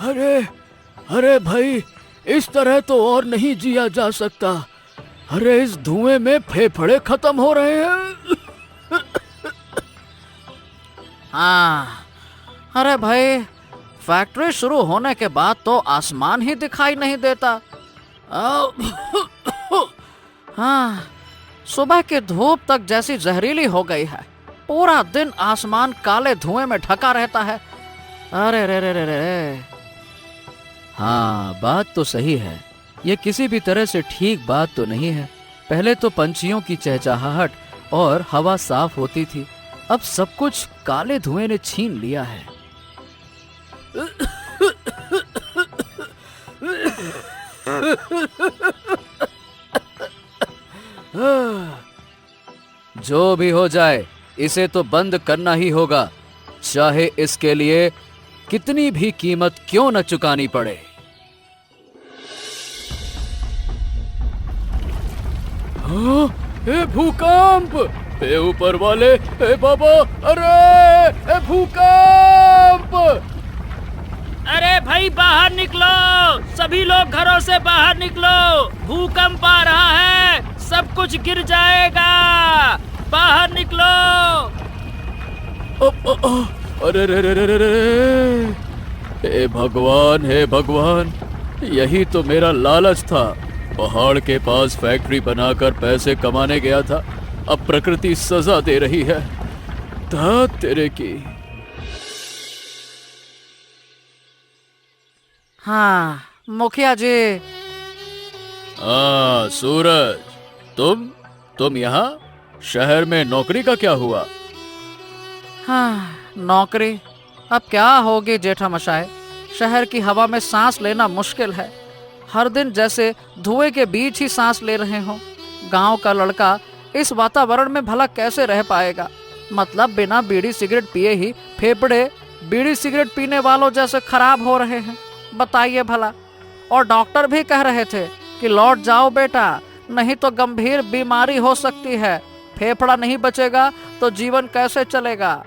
अरे अरे भाई, इस तरह तो और नहीं जिया जा सकता। अरे इस धुएं में फेफड़े खत्म हो रहे हैं। हाँ, अरे भाई, फैक्ट्री शुरू होने के बाद तो आसमान ही दिखाई नहीं देता। हाँ, सुबह की धूप तक जैसी जहरीली हो गई है। पूरा दिन आसमान काले धुएं में ढका रहता है। अरे रे रे रे रे। हाँ, बात तो सही है। ये किसी भी तरह से ठीक बात तो नहीं है। पहले तो पंछियों की चहचहाहट और हवा साफ होती थी, अब सब कुछ काले धुएं ने छीन लिया है। जो भी हो जाए, इसे तो बंद करना ही होगा, चाहे इसके लिए कितनी भी कीमत क्यों न चुकानी पड़े। हाँ, ए भूकंप! ए ऊपर वाले, ए बाबा, अरे ए भूकंप! अरे भाई, बाहर निकलो, सभी लोग घरों से बाहर निकलो, भूकंप आ रहा है, सब कुछ गिर जाएगा, बाहर निकलो। अरे रे रे रे रे रे! हे भगवान, हे भगवान, यही तो मेरा लालच था। पहाड़ के पास फैक्ट्री बनाकर पैसे कमाने गया था, अब प्रकृति सजा दे रही है। धत तेरे की। हाँ मुखिया जी। हाँ सूरज, तुम यहाँ? शहर में नौकरी का क्या हुआ? हाँ, नौकरी अब क्या होगी जेठामशाय। शहर की हवा में सांस लेना मुश्किल है। हर दिन जैसे धुएं के बीच ही सांस ले रहे हो। गांव का लड़का इस वातावरण में भला कैसे रह पाएगा? मतलब बिना बीड़ी सिगरेट पिए ही फेफड़े बीड़ी सिगरेट पीने वालों जैसे खराब हो रहे हैं। बताइए भला। और डॉक्टर भी कह रहे थे कि लौट जाओ बेटा, नहीं तो गंभीर बीमारी हो सकती है। फेफड़ा नहीं बचेगा तो जीवन कैसे चलेगा?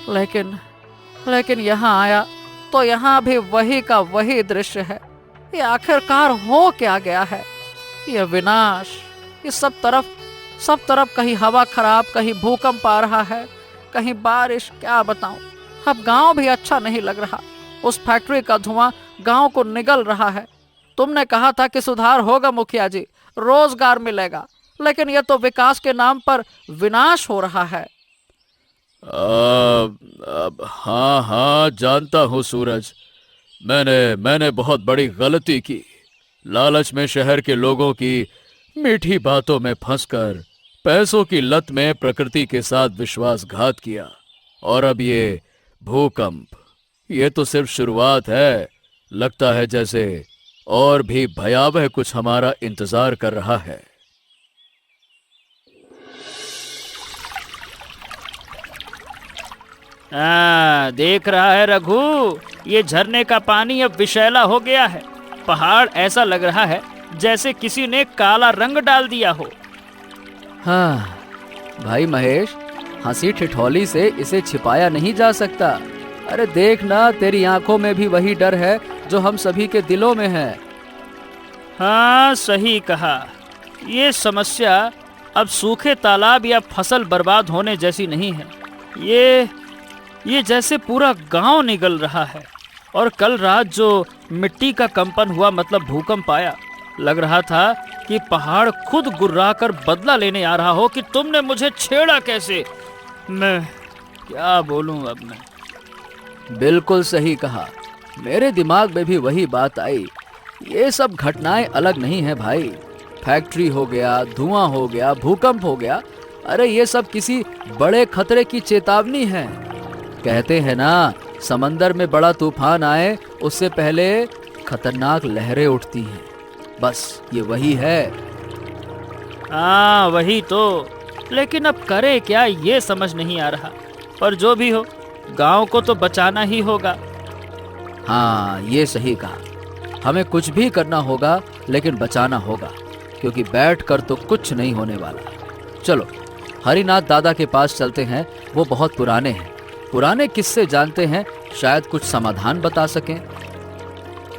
लेकिन यहाँ आया तो यहाँ भी वही का वही दृश्य है। ये आखिरकार हो क्या गया है? ये विनाश। ये सब तरफ कहीं हवा खराब, कहीं भूकंप आ रहा है, कहीं बारिश। क्या बताऊं, अब गांव भी अच्छा नहीं लग रहा। उस फैक्ट्री का धुआं गांव को निगल रहा है। तुमने कहा था कि सुधार होगा मुखिया जी, रोजगार मिलेगा, लेकिन यह तो विकास के नाम पर विनाश हो रहा है। हाँ, जानता हूँ सूरज, मैंने बहुत बड़ी गलती की। लालच में शहर के लोगों की मीठी बातों में फंसकर पैसों की लत में प्रकृति के साथ विश्वासघात किया। और अब ये भूकंप, ये तो सिर्फ शुरुआत है। लगता है जैसे और भी भयावह कुछ हमारा इंतजार कर रहा है। देख रहा है रघु, ये झरने का पानी अब विषैला हो गया है। पहाड़ ऐसा लग रहा है जैसे किसी ने काला रंग डाल दिया हो। हाँ भाई महेश, हंसी ठिठोली से इसे छिपाया नहीं जा सकता। अरे देख ना, तेरी आंखों में भी वही डर है जो हम सभी के दिलों में है। हाँ सही कहा। ये समस्या अब सूखे तालाब या फसल बर्बाद होने जैसी नहीं है। ये जैसे पूरा गांव निगल रहा है। और कल रात जो मिट्टी का कंपन हुआ, मतलब भूकंप आया, लग रहा था कि पहाड़ खुद गुर्राकर बदला लेने आ रहा हो कि तुमने मुझे छेड़ा कैसे। मैं क्या बोलूं अब मैं। बिल्कुल सही कहा, मेरे दिमाग में भी वही बात आई। ये सब घटनाएं अलग नहीं है भाई। फैक्ट्री हो गया, धुआं हो गया, भूकंप हो गया, अरे ये सब किसी बड़े खतरे की चेतावनी है। कहते हैं ना, समंदर में बड़ा तूफान आए उससे पहले खतरनाक लहरें उठती हैं। बस ये वही है। हाँ वही तो, लेकिन अब करे क्या ये समझ नहीं आ रहा। पर जो भी हो, गांव को तो बचाना ही होगा। हाँ ये सही कहा, हमें कुछ भी करना होगा लेकिन बचाना होगा, क्योंकि बैठकर तो कुछ नहीं होने वाला। चलो हरिनाथ दादा के पास चलते हैं, वो बहुत पुराने हैं, पुराने किस्से जानते हैं, शायद कुछ समाधान बता सकें।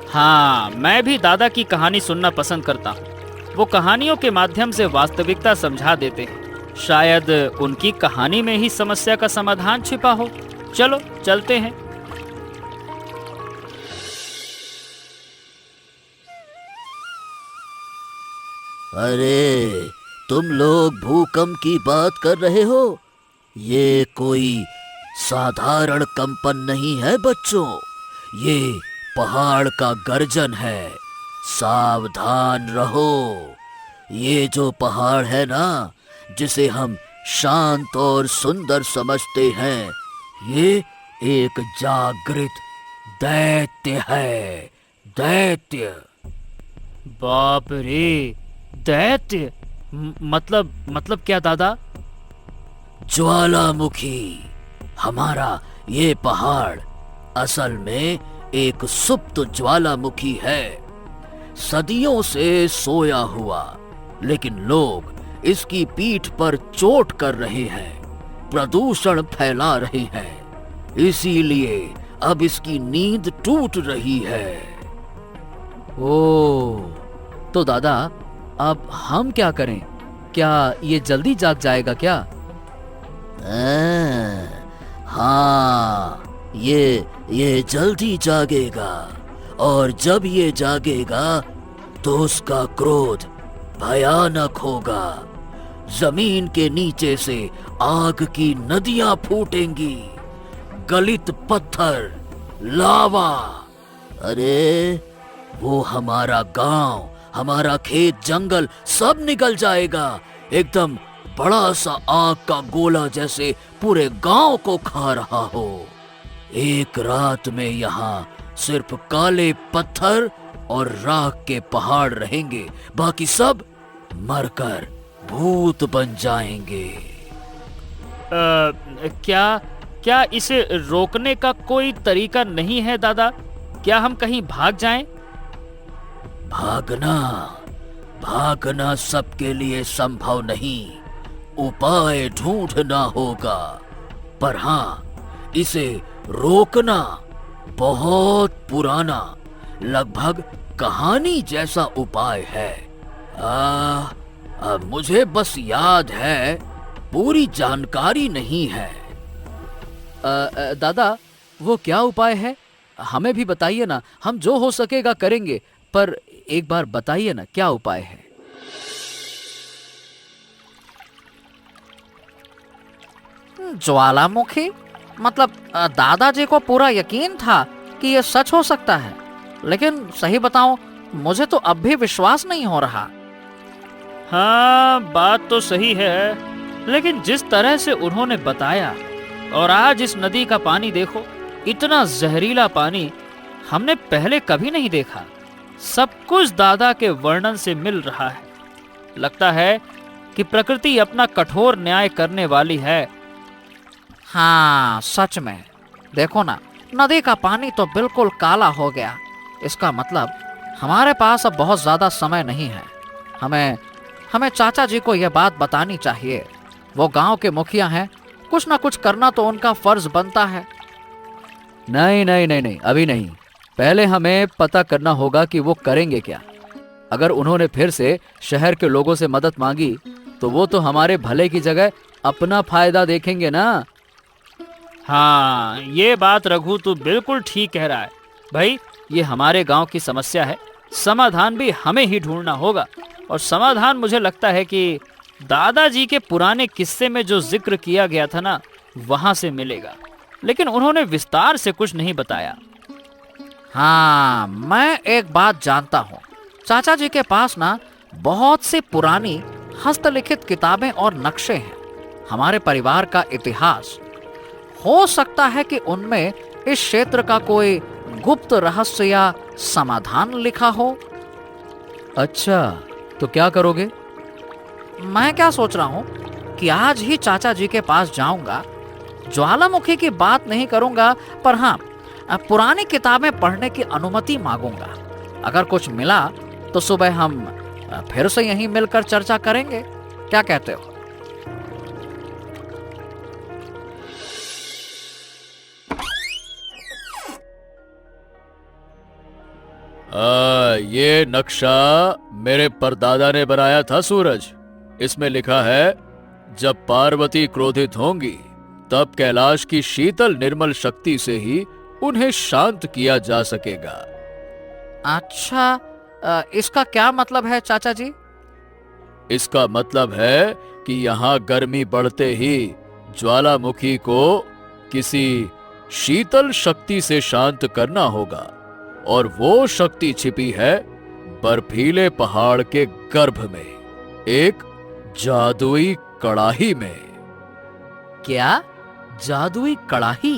हाँ, मैं भी दादा की कहानी सुनना पसंद करता हूँ। वो कहानियों के माध्यम से वास्तविकता समझा देते हैं। शायद उनकी कहानी में ही समस्या का समाधान छिपा हो। चलो चलते हैं। अरे, तुम लोग भूकंप की बात कर रहे हो? ये कोई साधारण कंपन नहीं है बच्चों, ये पहाड़ का गर्जन है। सावधान रहो। ये जो पहाड़ है ना, जिसे हम शांत और सुंदर समझते हैं, ये एक जागृत दैत्य है। दैत्य। बाप रे, दैत्य? मतलब क्या दादा? ज्वालामुखी। हमारा ये पहाड़ असल में एक सुप्त ज्वालामुखी है, सदियों से सोया हुआ। लेकिन लोग इसकी पीठ पर चोट कर रहे हैं, प्रदूषण फैला रहे हैं, इसीलिए अब इसकी नींद टूट रही है। ओह, तो दादा अब हम क्या करें? क्या ये जल्दी जाग जाएगा क्या? हाँ, ये जल्दी जागेगा, और जब ये जागेगा तो उसका क्रोध भयानक होगा। जमीन के नीचे से आग की नदियां फूटेंगी, गलित पत्थर, लावा। अरे, वो हमारा गांव, हमारा खेत, जंगल सब निगल जाएगा। एकदम बड़ा सा आग का गोला जैसे पूरे गांव को खा रहा हो। एक रात में यहाँ सिर्फ काले पत्थर और राख के पहाड़ रहेंगे, बाकी सब मरकर भूत बन जाएंगे। क्या इसे रोकने का कोई तरीका नहीं है दादा? क्या हम कहीं भाग जाएं? भागना सबके लिए संभव नहीं। उपाय ढूंढना होगा, पर हाँ, इसे रोकना बहुत पुराना, लगभग कहानी जैसा उपाय है। मुझे बस याद है, पूरी जानकारी नहीं है। दादा, वो क्या उपाय है? हमें भी बताइए ना, हम जो हो सकेगा करेंगे, पर एक बार बताइए ना क्या उपाय है। ज्वालामुखी? मतलब दादाजी को पूरा यकीन था कि ये सच हो सकता है, लेकिन सही बताऊं, मुझे तो अब भी विश्वास नहीं हो रहा। हाँ, बात तो सही है, लेकिन जिस तरह से उन्होंने बताया, और आज इस नदी का पानी देखो, इतना जहरीला पानी हमने पहले कभी नहीं देखा। सब कुछ दादा के वर्णन से मिल रहा है। लगता है कि प्रकृति अपना कठोर न्याय करने वाली है। हाँ, सच में। देखो ना, नदी का पानी तो बिल्कुल काला हो गया। इसका मतलब हमारे पास अब बहुत ज्यादा समय नहीं है। हमें चाचा जी को यह बात बतानी चाहिए। वो गांव के मुखिया हैं, कुछ ना कुछ करना तो उनका फर्ज बनता है। नहीं, अभी नहीं। पहले हमें पता करना होगा कि वो करेंगे क्या। अगर उन्होंने फिर से शहर के लोगों से मदद मांगी, तो वो तो हमारे भले की जगह अपना फायदा देखेंगे ना। हाँ, ये बात रघु तू बिल्कुल ठीक कह रहा है। भाई, ये हमारे गांव की समस्या है, समाधान भी हमें ही ढूंढना होगा। और समाधान मुझे लगता है कि दादाजी के पुराने किस्से में जो जिक्र किया गया था ना, वहां से मिलेगा। लेकिन उन्होंने विस्तार से कुछ नहीं बताया। हाँ, मैं एक बात जानता हूँ। चाचा जी के पास ना बहुत सी पुरानी हस्तलिखित किताबें और नक्शे हैं, हमारे परिवार का इतिहास। हो सकता है कि उनमें इस क्षेत्र का कोई गुप्त रहस्य या समाधान लिखा हो। अच्छा, तो क्या करोगे? मैं क्या सोच रहा हूँ कि आज ही चाचा जी के पास जाऊंगा। ज्वालामुखी की बात नहीं करूंगा, पर हाँ, पुरानी किताबें पढ़ने की अनुमति मांगूंगा। अगर कुछ मिला तो सुबह हम फिर से यहीं मिलकर चर्चा करेंगे। क्या कहते हो? ये नक्शा मेरे परदादा ने बनाया था सूरज। इसमें लिखा है, जब पार्वती क्रोधित होंगी तब कैलाश की शीतल निर्मल शक्ति से ही उन्हें शांत किया जा सकेगा। अच्छा, इसका क्या मतलब है चाचा जी? इसका मतलब है कि यहाँ गर्मी बढ़ते ही ज्वालामुखी को किसी शीतल शक्ति से शांत करना होगा, और वो शक्ति छिपी है बर्फीले पहाड़ के गर्भ में, एक जादुई कड़ाही में। क्या? जादुई कड़ाही?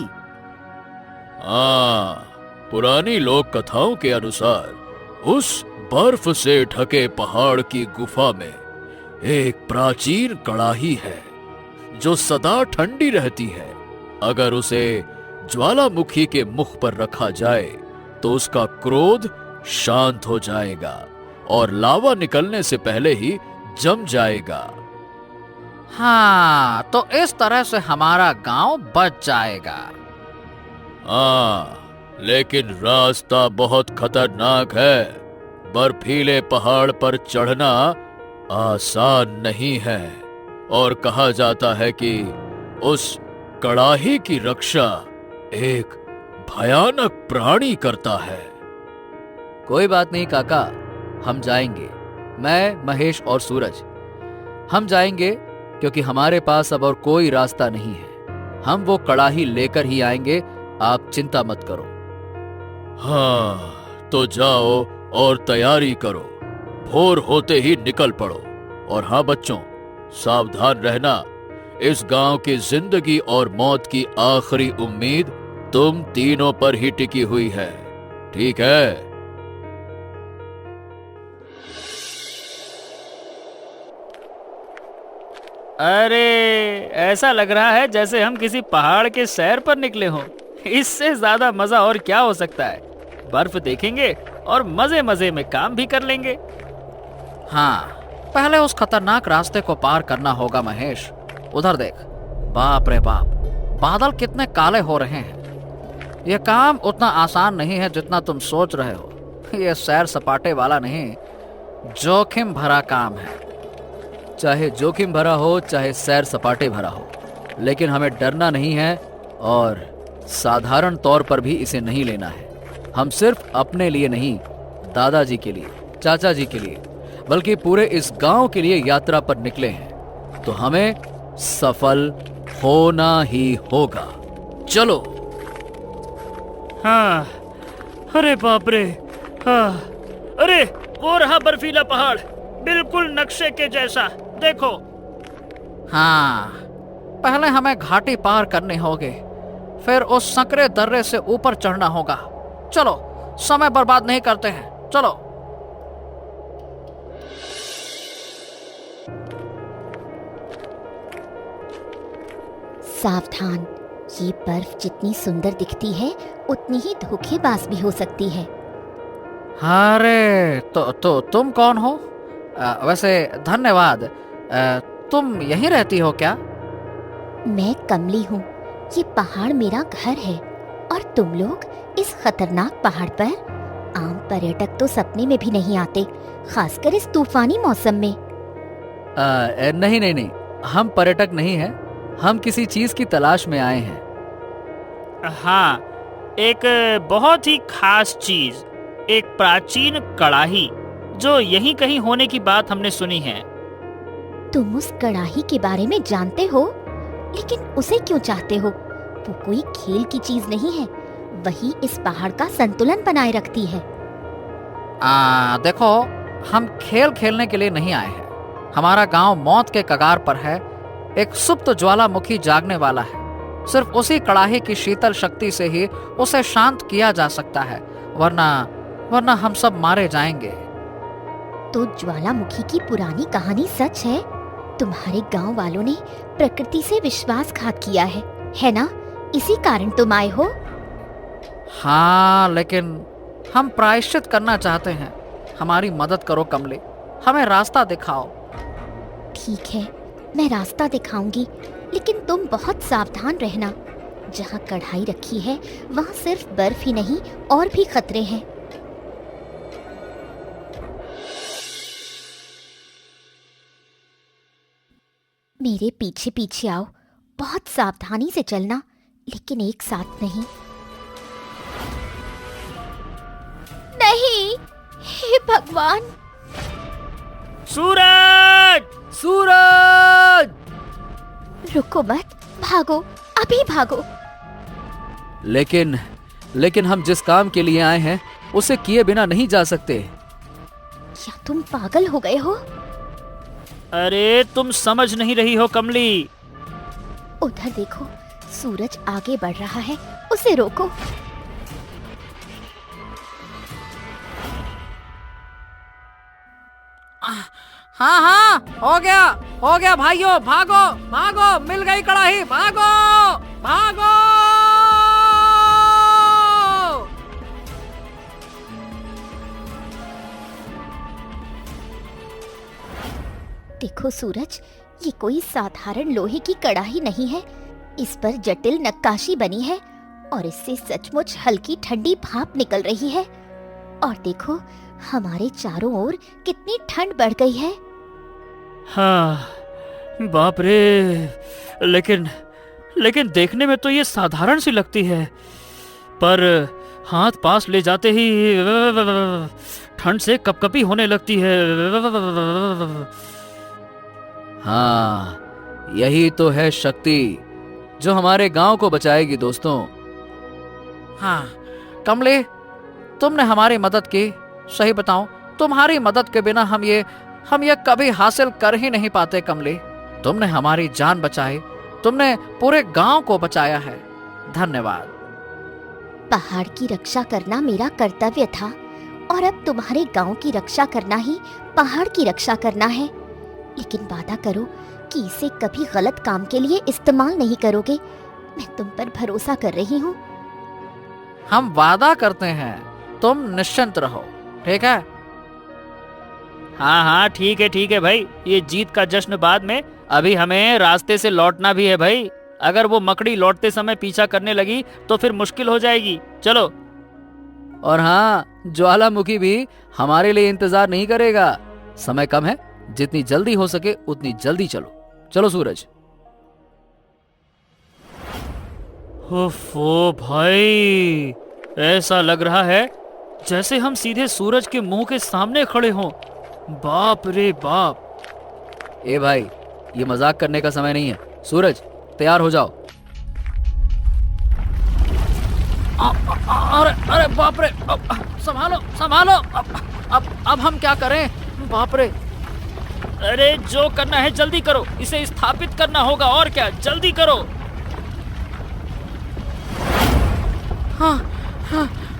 हाँ, पुरानी लोक कथाओं के अनुसार उस बर्फ से ढके पहाड़ की गुफा में एक प्राचीन कड़ाही है जो सदा ठंडी रहती है। अगर उसे ज्वालामुखी के मुख पर रखा जाए तो उसका क्रोध शांत हो जाएगा और लावा निकलने से पहले ही जम जाएगा। हाँ, तो इस तरह से हमारा गांव बच जाएगा। हाँ, लेकिन रास्ता बहुत खतरनाक है। बर्फीले पहाड़ पर चढ़ना आसान नहीं है, और कहा जाता है कि उस कड़ाही की रक्षा एक भयानक प्राणी करता है। कोई बात नहीं काका, हम जाएंगे। मैं, महेश और सूरज, हम जाएंगे क्योंकि हमारे पास अब और कोई रास्ता नहीं है। हम वो कड़ाही लेकर ही आएंगे, आप चिंता मत करो। हाँ, तो जाओ और तैयारी करो, भोर होते ही निकल पड़ो। और हाँ बच्चों, सावधान रहना। इस गांव की जिंदगी और मौत की आखिरी उम्मीद तुम तीनों पर ही टिकी हुई है, ठीक है? अरे, ऐसा लग रहा है जैसे हम किसी पहाड़ के सैर पर निकले हों। इससे ज्यादा मजा और क्या हो सकता है। बर्फ देखेंगे और मजे मजे में काम भी कर लेंगे। हाँ, पहले उस खतरनाक रास्ते को पार करना होगा महेश। उधर देख, बाप रे बाप, बादल कितने काले हो रहे हैं। यह काम उतना आसान नहीं है जितना तुम सोच रहे हो। यह सैर सपाटे वाला नहीं, जोखिम भरा काम है। चाहे जोखिम भरा हो, चाहे सैर सपाटे भरा हो, लेकिन हमें डरना नहीं है और साधारण तौर पर भी इसे नहीं लेना है। हम सिर्फ अपने लिए नहीं, दादाजी के लिए, चाचा जी के लिए, बल्कि पूरे इस गांव के लिए यात्रा पर निकले हैं। तो हमें सफल होना ही होगा। चलो। हाँ, अरे बाप रे, हाँ, अरे वो रहा बर्फीला पहाड़, बिल्कुल नक्शे के जैसा, देखो। हाँ, पहले हमें घाटी पार करनी होगी, फिर उस संकरे दर्रे से ऊपर चढ़ना होगा। चलो, समय बर्बाद नहीं करते हैं, चलो। सावधान, ये बर्फ जितनी सुंदर दिखती है उतनी ही धोखेबाज भी हो सकती है। अरे तो तुम कौन हो? वैसे धन्यवाद। तुम यहीं रहती हो क्या? मैं कमली हूँ। ये पहाड़ मेरा घर है और तुम लोग इस खतरनाक पहाड़ पर। आम पर्यटक तो सपने में भी नहीं आते, खासकर इस तूफानी मौसम में। नहीं नहीं नहीं, हम पर्यटक नहीं हैं। हम किसी चीज की तलाश में आए हैं। हाँ, एक बहुत ही खास चीज, एक प्राचीन कड़ाही जो यहीं कहीं होने की बात हमने सुनी है। तुम उस कड़ाही के बारे में जानते हो, लेकिन उसे क्यों चाहते हो? वो कोई खेल की चीज नहीं है, वही इस पहाड़ का संतुलन बनाए रखती है। देखो, हम खेल खेलने के लिए नहीं आए हैं। हमारा गांव मौत के कगार पर है। एक सुप्त ज्वालामुखी जागने वाला है। सिर्फ उसी कड़ाही की शीतल शक्ति से ही उसे शांत किया जा सकता है, वरना हम सब मारे जाएंगे। तो ज्वालामुखी की पुरानी कहानी सच है? तुम्हारे गांव वालों ने प्रकृति से विश्वासघात किया है ना? इसी कारण तुम आए हो? हाँ, लेकिन हम प्रायश्चित करना चाहते हैं। हमारी मदद करो कमले, हमें रास्ता दिखाओ। ठीक है, मैं रास्ता दिखाऊंगी, लेकिन तुम बहुत सावधान रहना। जहाँ कढ़ाई रखी है वहाँ सिर्फ बर्फ ही नहीं और भी खतरे हैं। मेरे पीछे पीछे आओ, बहुत सावधानी से चलना, लेकिन एक साथ नहीं। नहीं, हे भगवान! सूरज! सूरज! रुको मत, भागो, अभी भागो। लेकिन हम जिस काम के लिए आए हैं उसे किए बिना नहीं जा सकते। क्या तुम पागल हो गए हो? अरे तुम समझ नहीं रही हो कमली। उधर देखो, सूरज आगे बढ़ रहा है, उसे रोको। हाँ हाँ, हो गया भाइयों, भागो भागो, मिल गई कड़ाही, भागो भागो। देखो सूरज, ये कोई साधारण लोहे की कड़ाही नहीं है, इस पर जटिल नक्काशी बनी है और इससे सचमुच हल्की ठंडी भाप निकल रही है। और देखो, हमारे चारों ओर कितनी ठंड बढ़ गई है। हाँ, बाप रे। लेकिन देखने में तो ये साधारण सी लगती है, पर हाथ पास ले जाते ही ठंड से कपकपी होने लगती है। हाँ, यही तो है शक्ति जो हमारे गांव को बचाएगी दोस्तों। हाँ कमले, तुमने हमारी मदद की। सही बताऊं, तुम्हारी मदद के बिना हम ये कभी हासिल कर ही नहीं पाते कमले। तुमने हमारी जान बचाई, तुमने पूरे गांव को बचाया है। धन्यवाद। पहाड़ की रक्षा करना मेरा कर्तव्य था और अब तुम्हारे गांव की रक्षा करना ही पहाड़ की रक्षा करना है। लेकिन वादा करो कि इसे कभी गलत काम के लिए इस्तेमाल नहीं करोगे। मैं तुम पर भरोसा कर रही हूँ। हम वादा करते हैं, तुम निश्चिंत रहो, ठीक है? हाँ हाँ, ठीक है भाई। ये जीत का जश्न बाद में, अभी हमें रास्ते से लौटना भी है भाई। अगर वो मकड़ी लौटते समय पीछा करने लगी तो फिर मुश्किल हो जाएगी। चलो। और हाँ, ज्वालामुखी भी हमारे लिए इंतजार नहीं करेगा। समय कम है, जितनी जल्दी हो सके उतनी जल्दी चलो। चलो सूरज। ओफो भाई, ऐसा लग रहा है जैसे हम सीधे सूरज के मुंह के सामने खड़े हों। बाप रे बाप। ए भाई, ये मजाक करने का समय नहीं है। सूरज, तैयार हो जाओ। अरे बाप रे, संभालो। अब हम क्या करें? बाप रे। अरे जो करना है जल्दी करो, इसे स्थापित करना होगा। और क्या, जल्दी करो। हाँ,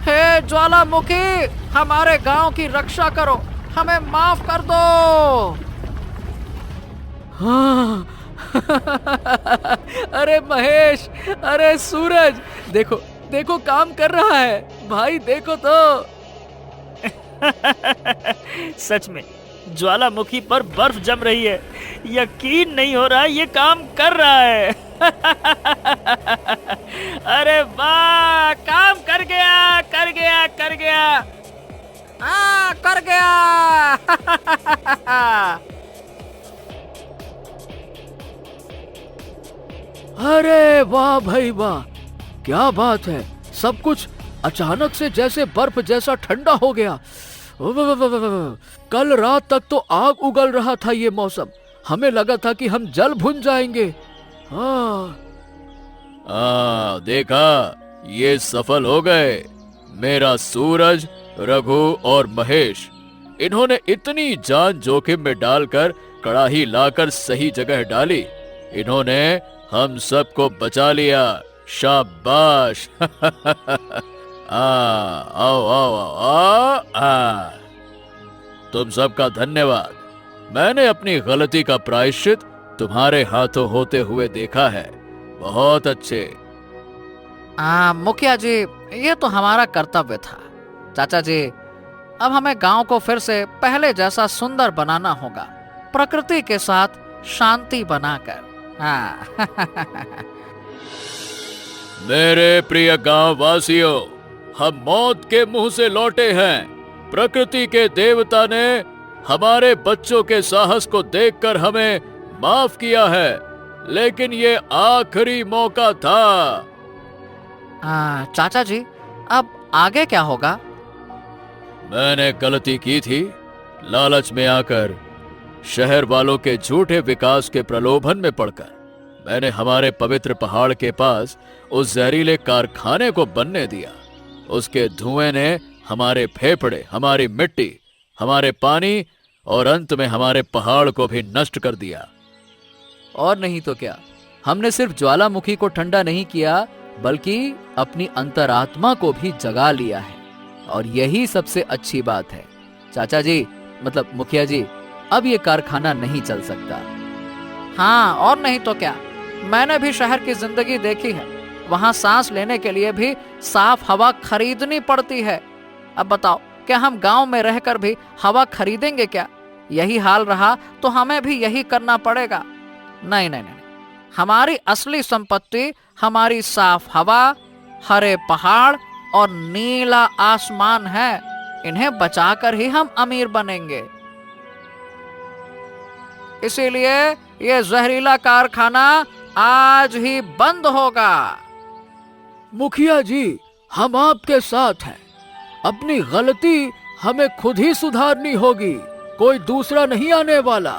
हे ज्वालामुखी, हमारे गांव की रक्षा करो, हमें माफ कर दो। हाँ। अरे महेश, अरे सूरज, देखो काम कर रहा है भाई, देखो तो। सच में ज्वालामुखी पर बर्फ जम रही है। यकीन नहीं हो रहा ये काम कर रहा है। अरे वाह, काम कर गया। हाँ, कर गया। अरे वाह भाई वाह, क्या बात है। सब कुछ अचानक से जैसे बर्फ जैसा ठंडा हो गया। कल रात तक तो आग उगल रहा था ये मौसम, हमें लगा था कि हम जल भुन जाएंगे। हाँ, देखा, ये सफल हो गए। मेरा सूरज, रघु और महेश, इन्होंने इतनी जान जोखिम में डालकर कड़ाही लाकर सही जगह डाली। इन्होंने हम सबको बचा लिया। शाबाश। आओ। तुम सबका धन्यवाद। मैंने अपनी गलती का प्रायश्चित तुम्हारे हाथों होते हुए देखा है। बहुत अच्छे। मुखिया जी, ये तो हमारा कर्तव्य था। चाचा जी, अब हमें गांव को फिर से पहले जैसा सुंदर बनाना होगा, प्रकृति के साथ शांति बनाकर। हाँ। मेरे प्रिय गांव वासियों, हम मौत के मुंह से लौटे हैं। प्रकृति के देवता ने हमारे बच्चों के साहस को देखकर हमें माफ किया है, लेकिन ये आखिरी मौका था। चाचा जी, अब आगे क्या होगा? मैंने गलती की थी, लालच में आकर, शहर वालों के झूठे विकास के प्रलोभन में पड़कर मैंने हमारे पवित्र पहाड़ के पास उस जहरीले कारखाने को बनने दिया। उसके धुएं ने हमारे फेफड़े, हमारी मिट्टी, हमारे पानी और अंत में हमारे पहाड़ को भी नष्ट कर दिया। और नहीं तो क्या, हमने सिर्फ ज्वालामुखी को ठंडा नहीं किया, बल्कि अपनी अंतरात्मा को भी जगा लिया है। और यही सबसे अच्छी बात है। चाचा जी, मतलब मुखिया जी, अब ये कारखाना नहीं चल सकता। हाँ, और नहीं तो क्या, मैंने भी शहर की जिंदगी देखी है। वहां सांस लेने के लिए भी साफ हवा खरीदनी पड़ती है। अब बताओ, क्या हम गांव में रहकर भी हवा खरीदेंगे क्या? यही हाल रहा तो हमें भी यही करना पड़ेगा। नहीं नहीं नहीं, हमारी असली संपत्ति हमारी साफ हवा, हरे पहाड़ और नीला आसमान है। इन्हें बचाकर ही हम अमीर बनेंगे। इसीलिए ये जहरीला कारखाना आज ही बंद होगा। मुखिया जी, हम आपके साथ हैं। अपनी गलती हमें खुद ही सुधारनी होगी, कोई दूसरा नहीं आने वाला।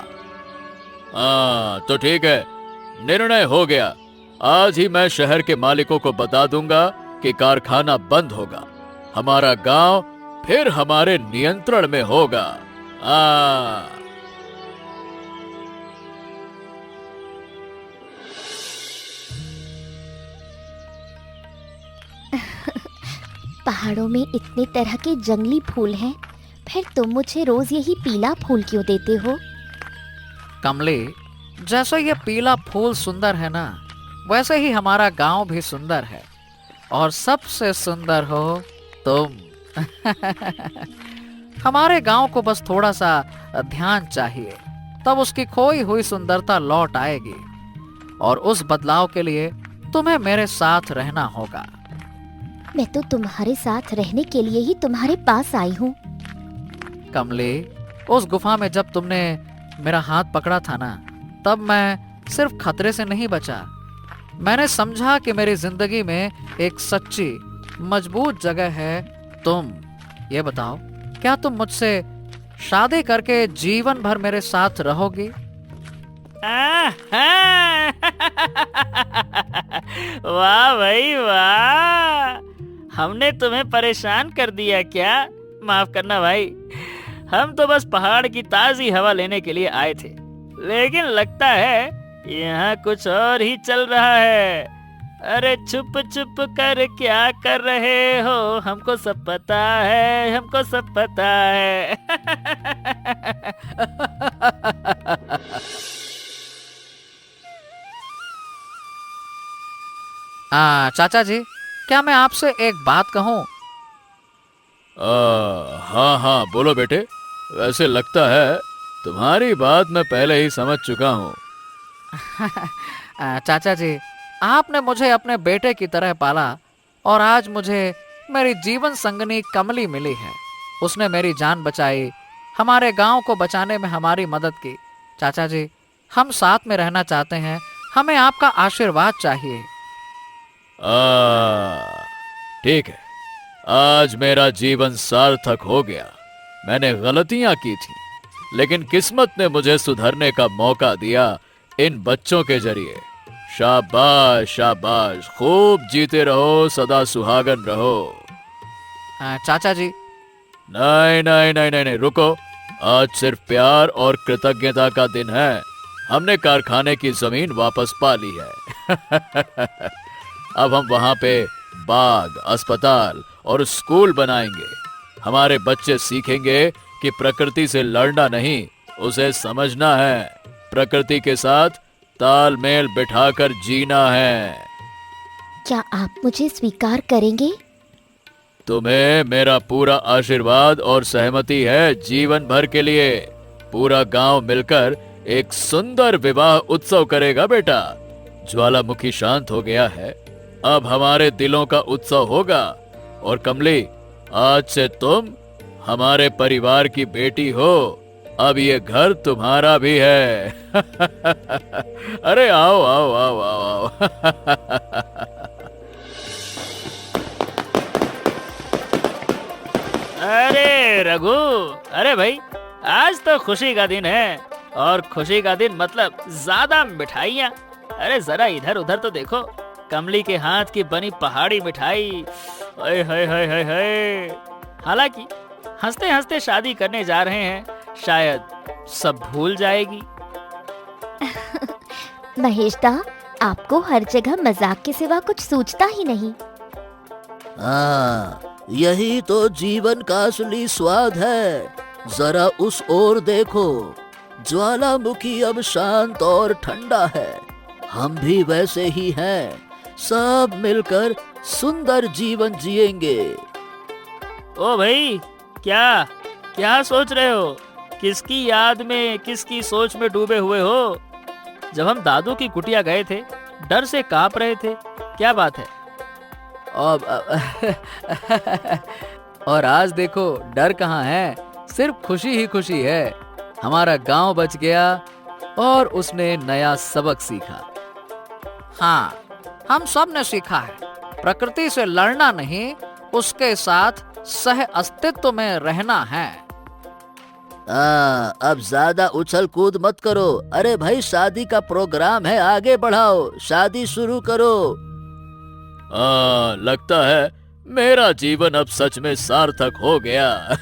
हाँ तो ठीक है, निर्णय हो गया। आज ही मैं शहर के मालिकों को बता दूंगा कि कारखाना बंद होगा। हमारा गांव फिर हमारे नियंत्रण में होगा। पहाड़ों में इतने तरह के जंगली फूल हैं, फिर तुम मुझे रोज यही पीला फूल क्यों देते हो? कमली, जैसे ये पीला फूल सुंदर है ना, वैसे ही हमारा गांव भी सुंदर है। और सबसे सुंदर हो तुम। हमारे गांव को बस थोड़ा सा ध्यान चाहिए, तब उसकी खोई हुई सुंदरता लौट आएगी। और उस बदलाव के लिए तुम्हें मेरे साथ रहना होगा। मैं तो तुम्हारे साथ रहने के लिए ही तुम्हारे पास आई हूँ। कमली, उस गुफा में जब तुमने मेरा हाथ पकड़ा था ना, तब मैं सिर्फ खतरे से नहीं बचा। मैंने समझा कि मेरी जिंदगी में एक सच्ची, मजबूत जगह है तुम। ये बताओ, क्या तुम मुझसे शादी करके जीवन भर मेरे साथ रहोगी? वाह भाई वाह, हमने तुम्हें परेशान कर दिया क्या? माफ करना भाई, हम तो बस पहाड़ की ताजी हवा लेने के लिए आए थे, लेकिन लगता है यहाँ कुछ और ही चल रहा है। अरे छुप छुप कर क्या कर रहे हो? हमको सब पता है, हमको सब पता है। चाचा जी, क्या मैं आपसे एक बात कहूँ? हाँ हाँ बोलो बेटे। वैसे लगता है तुम्हारी बात मैं पहले ही समझ चुका हूँ। चाचा जी, आपने मुझे अपने बेटे की तरह पाला और आज मुझे मेरी जीवन संगनी कमली मिली है। उसने मेरी जान बचाई, हमारे गांव को बचाने में हमारी मदद की। चाचा जी, हम साथ में रहना चाहते हैं, हमें आपका आशीर्वाद चाहिए। ठीक है, आज मेरा जीवन सार्थक हो गया। मैंने गलतियां की थी, लेकिन किस्मत ने मुझे सुधरने का मौका दिया इन बच्चों के जरिए। शाबाश शाबाश, खूब जीते रहो, सदा सुहागन रहो। चाचा जी, नहीं नहीं नहीं नहीं नहीं, रुको। आज सिर्फ प्यार और कृतज्ञता का दिन है। हमने कारखाने की जमीन वापस पा ली है। अब हम वहां पे बाग, अस्पताल और स्कूल बनाएंगे। हमारे बच्चे सीखेंगे कि प्रकृति से लड़ना नहीं, उसे समझना है। प्रकृति के साथ तालमेल बिठाकर जीना है। क्या आप मुझे स्वीकार करेंगे? तुम्हें मेरा पूरा आशीर्वाद और सहमति है जीवन भर के लिए। पूरा गांव मिलकर एक सुंदर विवाह उत्सव करेगा बेटा। ज्वालामुखी शांत हो गया है, अब हमारे दिलों का उत्सव होगा। और कमली, आज से तुम हमारे परिवार की बेटी हो। अब ये घर तुम्हारा भी है। अरे आओ आओ आओ आओ आओ। अरे रघु, अरे भाई, आज तो खुशी का दिन है। और खुशी का दिन मतलब ज्यादा मिठाइयाँ। अरे जरा इधर उधर तो देखो, कमली के हाथ की बनी पहाड़ी मिठाई। हाय हाय हाय हाय हाय। हालांकि हंसते हंसते शादी करने जा रहे हैं, शायद सब भूल जाएगी। महेशदा, आपको हर जगह मजाक के सिवा कुछ सूझता ही नहीं। हाँ, यही तो जीवन का असली स्वाद है। जरा उस ओर देखो, ज्वालामुखी अब शांत और ठंडा है। हम भी वैसे ही हैं, सब मिलकर सुंदर जीवन जिएंगे। ओ भाई, क्या क्या सोच रहे हो? किसकी याद में, किसकी सोच में डूबे हुए हो? जब हम दादू की कुटिया गए थे, डर से कांप रहे थे। क्या बात है? और आज देखो, डर कहाँ है, सिर्फ खुशी ही खुशी है। हमारा गांव बच गया और उसने नया सबक सीखा। हाँ, हम सब ने सीखा है, प्रकृति से लड़ना नहीं, उसके साथ सह अस्तित्व में रहना है। अब ज्यादा उछल कूद मत करो। अरे भाई, शादी का प्रोग्राम है, आगे बढ़ाओ, शादी शुरू करो। लगता है मेरा जीवन अब सच में सार्थक हो गया।